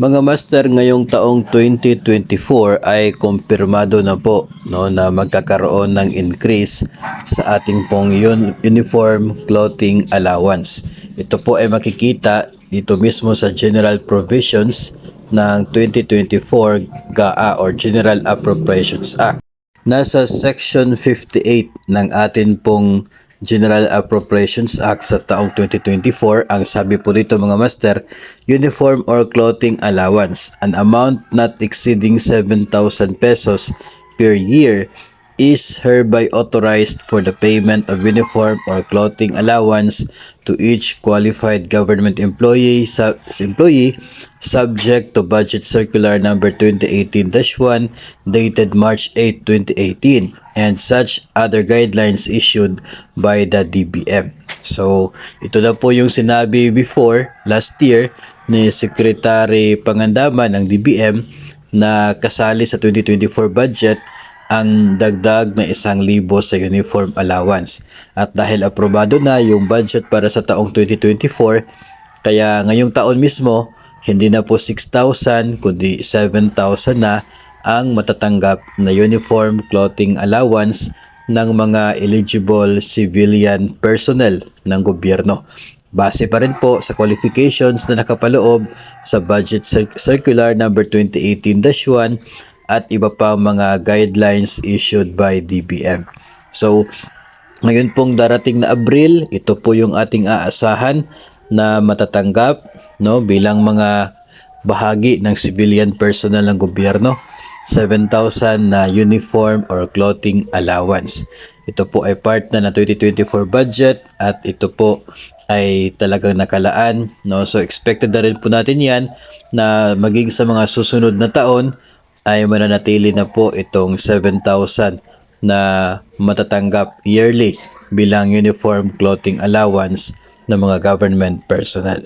Mga master, ngayong taong 2024 ay kumpirmado na po na magkakaroon ng increase sa ating pong uniform clothing allowance. Ito po ay makikita dito mismo sa General Provisions ng 2024 GAA or General Appropriations Act. Nasa Section 58 ng atin pong General Appropriations Act sa taong 2024, ang sabi po dito mga master, uniform or clothing allowance, an amount not exceeding 7,000 pesos per year is hereby authorized for the payment of uniform or clothing allowance to each qualified government employee subject to Budget Circular number 2018-1 dated March 8, 2018 and such other guidelines issued by the DBM. So, ito na po yung sinabi before, last year, ni Secretary Pangandaman ng DBM na kasali sa 2024 budget ang dagdag na 1,000 sa uniform allowance. At dahil aprobado na yung budget para sa taong 2024, kaya ngayong taon mismo, hindi na po 6,000 kundi 7,000 na ang matatanggap na uniform clothing allowance ng mga eligible civilian personnel ng gobyerno. Base pa rin po sa qualifications na nakapaloob sa Budget Circular number 2018-1 at iba pa mga guidelines issued by DBM. So, ngayon pong darating na Abril, ito po yung ating aasahan na matatanggap bilang mga bahagi ng civilian personnel ng gobyerno, 7,000 na uniform or clothing allowance. Ito po ay part na ng 2024 budget at ito po ay talagang nakalaan. So expected na rin po natin yan na maging sa mga susunod na taon ay mananatili na po itong 7,000 na matatanggap yearly bilang uniform clothing allowance ng mga government personnel.